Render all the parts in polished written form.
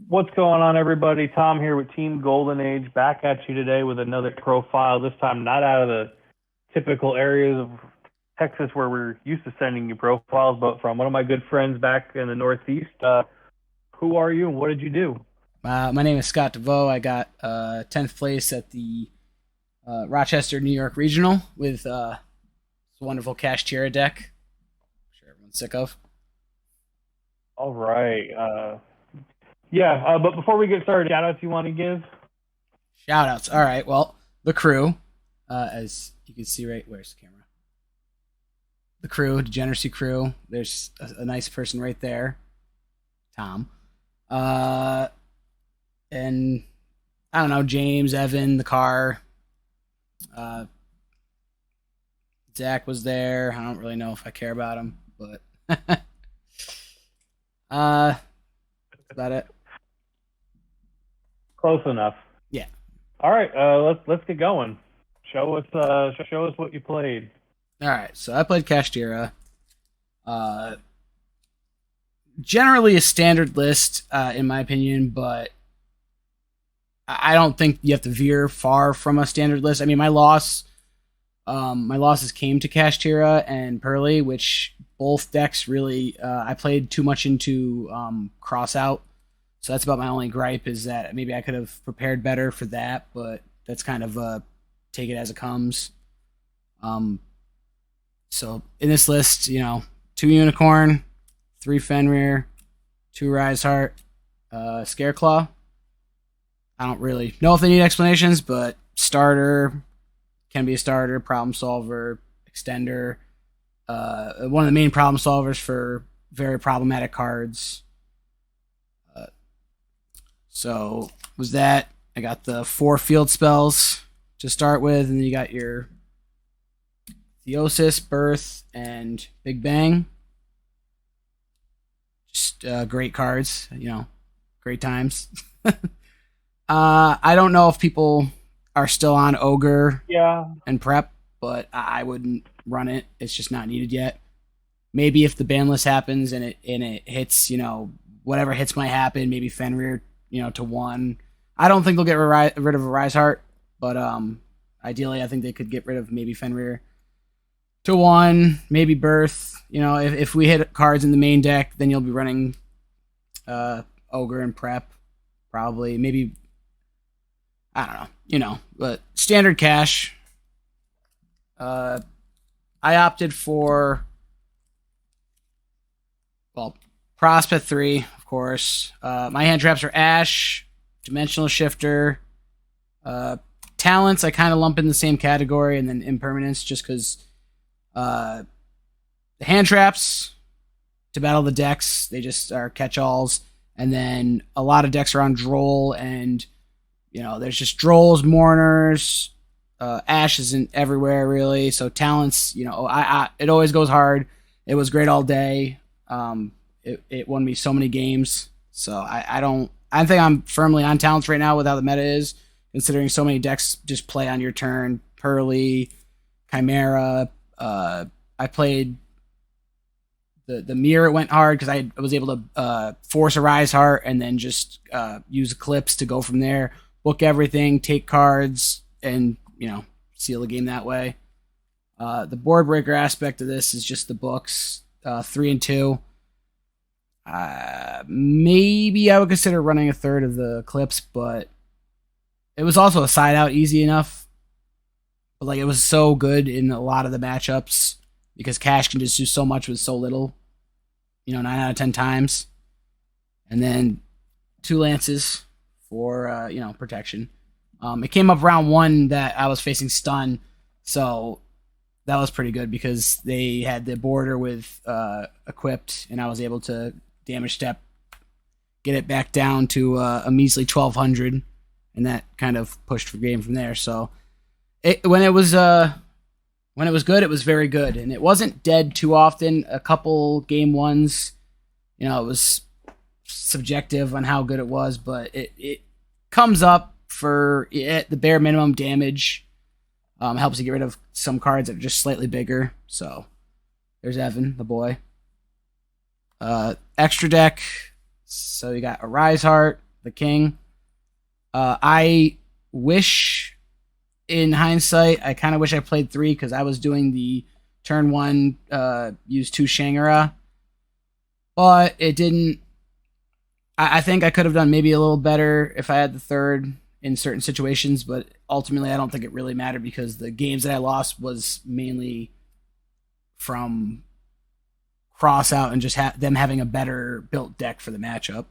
What's going on, everybody? Tom here with Team Golden Age, back at you today with another profile. This time, not out of the typical areas of Texas where we're used to sending you profiles, but from one of my good friends back in the Northeast. Who are you and what did you do? My name is Scott Devoe. I got 10th place at the Rochester, New York Regional with this wonderful Kashtira deck. I'm sure everyone's sick of. All right. But before we get started, shout outs you want to give? Shout outs. All right. Well, the crew, as you can see where's the camera? The crew, Degeneracy crew. There's a nice person right there, Tom. And I don't know, James, Evan, the car. Zach was there. I don't really know if I care about him, but that's about it. Close enough. Yeah. All right. Let's get going. Show us what you played. All right. So I played Kashtira. Generally a standard list, in my opinion, but I don't think you have to veer far from a standard list. I mean, my losses came to Kashtira and Pearly, which both decks really, I played too much into cross out. So that's about my only gripe, is that maybe I could have prepared better for that, but that's kind of take it as it comes. So in this list, 2 Unicorn, 3 Fenrir, 2 Rise Heart, Scareclaw. I don't really know if they need explanations, but starter can be a starter, problem solver, extender. One of the main problem solvers for very problematic cards. So was that. I got the 4 field spells to start with, and then you got your Theosis, Birth, and Big Bang. Just great cards, great times. I don't know if people are still on Ogre and Prep, but I wouldn't run it. It's just not needed yet. Maybe if the ban list happens and it hits, whatever hits might happen, maybe Fenrir, to 1. I don't think they'll get rid of a Rise Heart, but ideally I think they could get rid of maybe Fenrir to 1, maybe Birth. If we hit cards in the main deck, then you'll be running Ogre and Prep, probably. Maybe, I don't know, but standard cash. I opted for, Prospect 3, of course. My hand traps are Ash, Dimensional Shifter, Talents I kind of lump in the same category, and then Impermanence, just because the hand traps to battle the decks, they just are catch-alls, and then a lot of decks are on Droll, and there's just Drolls, Mourners, Ash isn't everywhere really, so Talents, it always goes hard. It was great all day. It won me so many games, so I think I'm firmly on Talents right now with how the meta is, considering so many decks just play on your turn. Pearly, Chimera. I played the Mirror. It went hard because I was able to force a Rise Heart and then just use Eclipse to go from there, book everything, take cards, and seal the game that way. The board breaker aspect of this is just the books, 3 and 2. Maybe I would consider running a third of the Eclipse, but it was also a side out easy enough. But it was so good in a lot of the matchups because Cash can just do so much with so little. 9 out of 10 times. And then 2 Lances for protection. It came up round 1 that I was facing stun, so that was pretty good because they had the border with equipped, and I was able to damage step, get it back down to a measly 1200, and that kind of pushed for game from there. So when it was good, it was very good, and it wasn't dead too often. A couple game ones, it was subjective on how good it was, but it comes up for the bare minimum damage. Helps you get rid of some cards that are just slightly bigger. So there's Evan, the boy. Extra deck. So you got a Rise Heart, the king. I wish, in hindsight, I kind of wish I played 3 because I was doing the turn 1, use 2 Shangara, but it didn't. I think I could have done maybe a little better if I had the 3rd in certain situations, but ultimately I don't think it really mattered because the games that I lost was mainly from cross out and just them having a better built deck for the matchup.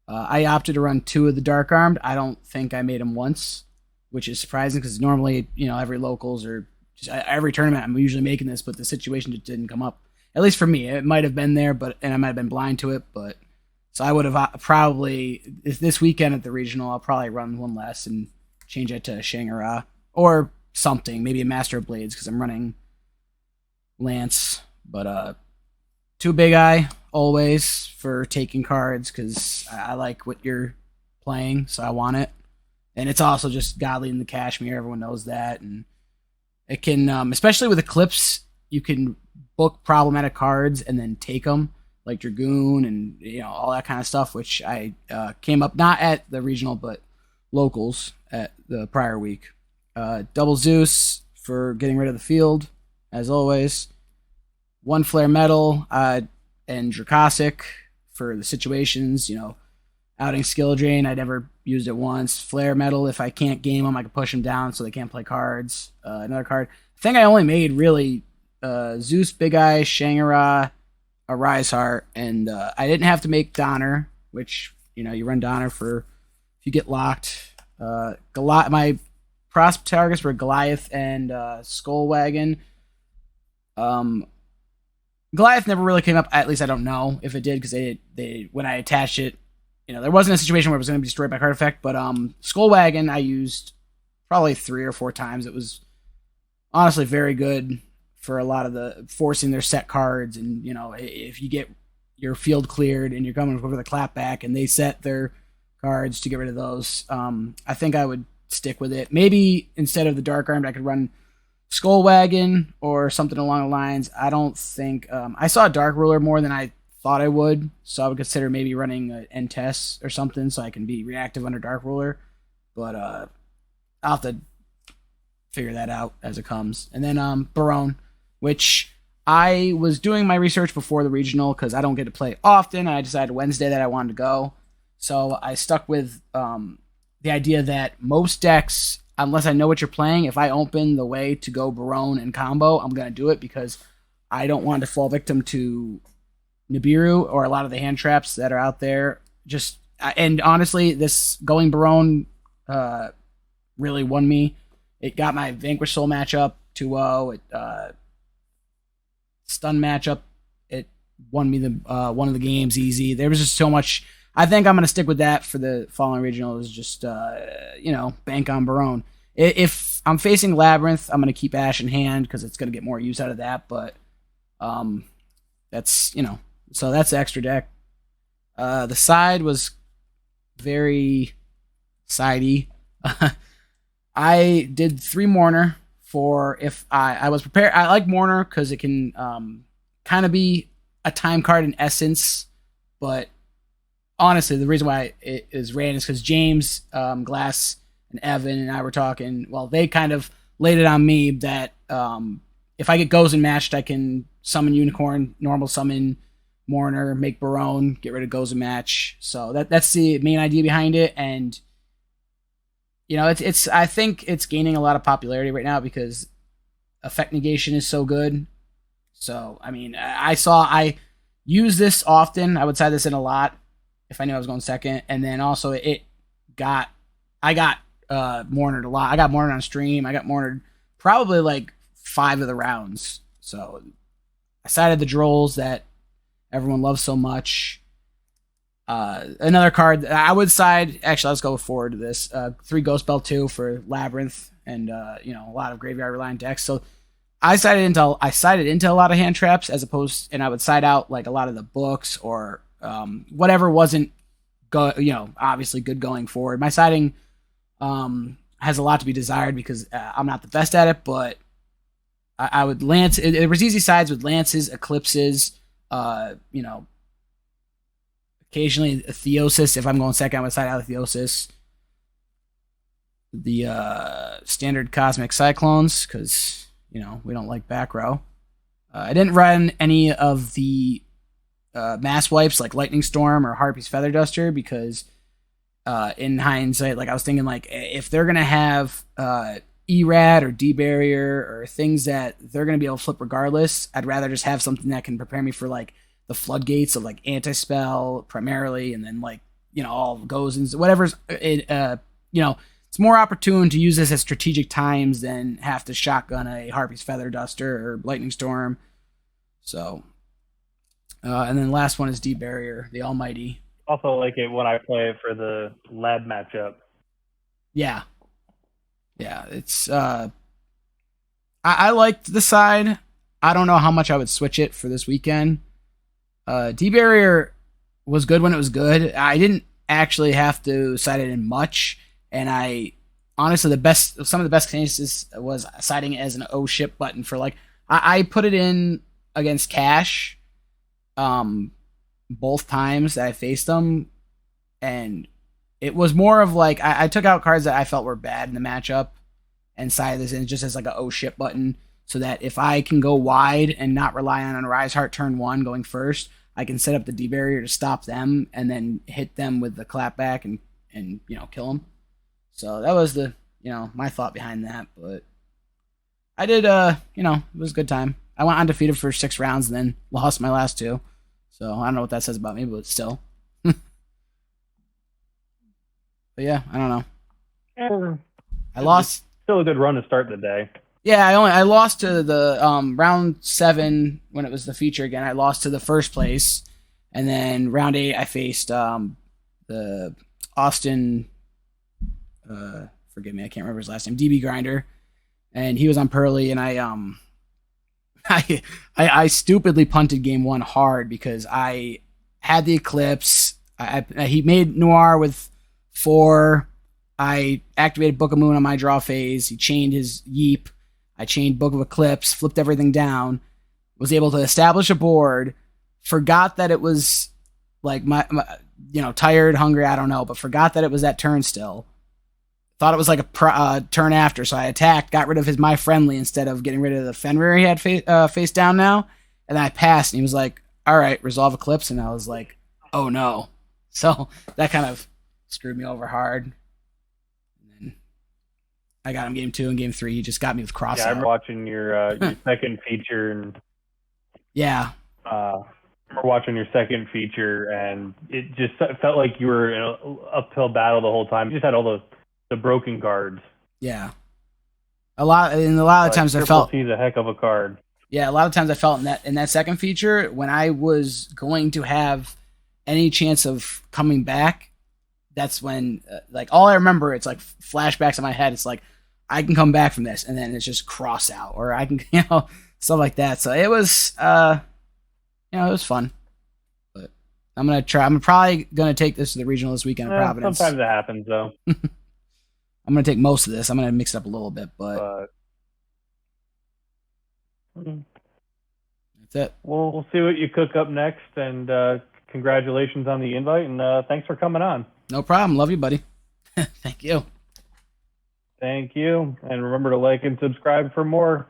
I opted to run 2 of the Dark Armed. I don't think I made them once, which is surprising because normally, every locals or just every tournament I'm usually making this, but the situation just didn't come up. At least for me, it might have been there, and I might have been blind to it. But so I would have probably this weekend at the regional, I'll probably run 1 less and change it to Shangara or something, maybe a Master of Blades because I'm running Lance, but 2 Big Eye always for taking cards because I like what you're playing, so I want it. And it's also just godly in the Kashmir. Everyone knows that, and it can, especially with Eclipse, you can book problematic cards and then take them, like Dragoon and all that kind of stuff. Which I came up not at the regional, but locals at the prior week. Double Zeus for getting rid of the field, as always. 1 Flare Metal and Drakosic for the situations, outing Skill Drain. I never used it once. Flare Metal, if I can't game them, I can push them down so they can't play cards. Another card. I think I only made really Zeus, Big Eye, Shangara, a Rise Heart, and I didn't have to make Donner, which, you run Donner for if you get locked. My prosp targets were Goliath and Skull Wagon. Goliath never really came up. At least I don't know if it did because they when I attached it, there wasn't a situation where it was going to be destroyed by card effect. But Skull Wagon I used probably 3 or 4 times. It was honestly very good for a lot of the forcing their set cards, and if you get your field cleared and you're coming over the clapback and they set their cards to get rid of those, I think I would stick with it. Maybe instead of the Dark Armed, I could run Skull Wagon or something along the lines. I don't think I saw Dark Ruler more than I thought I would, so I would consider maybe running an Entess or something so I can be reactive under Dark Ruler. But I'll have to figure that out as it comes. And then Barone, which I was doing my research before the regional because I don't get to play often. I decided Wednesday that I wanted to go, so I stuck with the idea that most decks, unless I know what you're playing, if I open the way to go Barone and combo, I'm going to do it because I don't want to fall victim to Nibiru or a lot of the hand traps that are out there. And honestly, this going Barone really won me. It got my Vanquish Soul matchup 2-0. It stun matchup. It won me one of the games easy. There was just so much. I think I'm going to stick with that for the following regional. Is just bank on Barone. If I'm facing Labyrinth, I'm going to keep Ash in hand because it's going to get more use out of that. But that's so that's the extra deck. The side was very sidey. I did 3 Mourner for if I was prepared. I like Mourner because it can kind of be a time card in essence, but honestly, the reason why it is ran is because James, Glass, and Evan and I were talking. Well, they kind of laid it on me that if I get Gozen matched, I can summon Unicorn, normal summon Mourner, make Barone, get rid of Gozen match. So that's the main idea behind it, and it's I think it's gaining a lot of popularity right now because effect negation is so good. So I mean, I use this often. I would side this in a lot if I knew I was going second, and then also I got Mournered a lot. I got Mournered on stream. I got Mournered probably like 5 of the rounds. So I sided the Drolls that everyone loves so much. Another card I would side. Actually, let's go forward to this. 3 Ghost Belt 2 for Labyrinth, and a lot of graveyard reliant decks. So I sided into a lot of hand traps as opposed, and I would side out like a lot of the books or whatever wasn't obviously good going forward. My siding has a lot to be desired because I'm not the best at it, but I would lance. It was easy sides with lances, eclipses, Occasionally a Theosis. If I'm going second, I would side out with Theosis. The standard Cosmic Cyclones, because, we don't like back row. I didn't run any of the mass wipes like Lightning Storm or Harpy's Feather Duster because in hindsight, I was thinking if they're going to have ERAD or D-Barrier or things that they're going to be able to flip regardless, I'd rather just have something that can prepare me for the floodgates of Anti-Spell primarily, and then all goes and whatever's it's more opportune to use this at strategic times than have to shotgun a Harpy's Feather Duster or Lightning Storm. So, and then the last one is D-Barrier, the Almighty. Also like it when I play it for the lab matchup. Yeah. Yeah, it's I liked the side. I don't know how much I would switch it for this weekend. D-Barrier was good when it was good. I didn't actually have to side it in much. And I honestly, some of the best cases was siding it as an O ship button for I put it in against Cash, both times that I faced them, and it was more of I took out cards that I felt were bad in the matchup and sided this in just as a O ship button, so that if I can go wide and not rely on a Rise Heart turn 1 going first, I can set up the D-Barrier to stop them and then hit them with the clapback and kill them. So that was my thought behind that, but I did, it was a good time. I went undefeated for 6 rounds and then lost my last 2. So I don't know what that says about me, but still. But yeah, I don't know. I lost. Still a good run to start the day. Yeah, I lost to the round 7 when it was the feature again. I lost to the first place, and then round 8 I faced the Austin. Forgive me, I can't remember his last name. DB Grinder, and he was on Pearly, and I stupidly punted game 1 hard because I had the Eclipse. He made Noir with 4. I activated Book of Moon on my draw phase. He chained his Yeep. I chained Book of Eclipse, flipped everything down, was able to establish a board, forgot that it was my tired, hungry, I don't know, but forgot that it was that turn still. Thought it was a turn after, so I attacked, got rid of his My Friendly instead of getting rid of the Fenrir he had face down now, and then I passed, and he was like, all right, resolve Eclipse, and I was like, oh no. So that kind of screwed me over hard. And then I got him game 2 and game 3. He just got me with cross. Yeah, I remember watching your second feature, and yeah. I remember watching your second feature, and it just felt like you were in an uphill battle the whole time. You just had all the broken cards. Yeah. A lot of times I felt he's a heck of a card. Yeah, a lot of times I felt in that second feature when I was going to have any chance of coming back, that's when all I remember, it's flashbacks in my head. It's I can come back from this, and then it's just cross out, or I can stuff like that. So it was it was fun. But I'm probably gonna take this to the regional this weekend in Providence. Sometimes it happens though. I'm going to take most of this. I'm going to mix it up a little bit, but that's it. We'll see what you cook up next, and congratulations on the invite, and thanks for coming on. No problem. Love you, buddy. Thank you. Thank you, and remember to like and subscribe for more.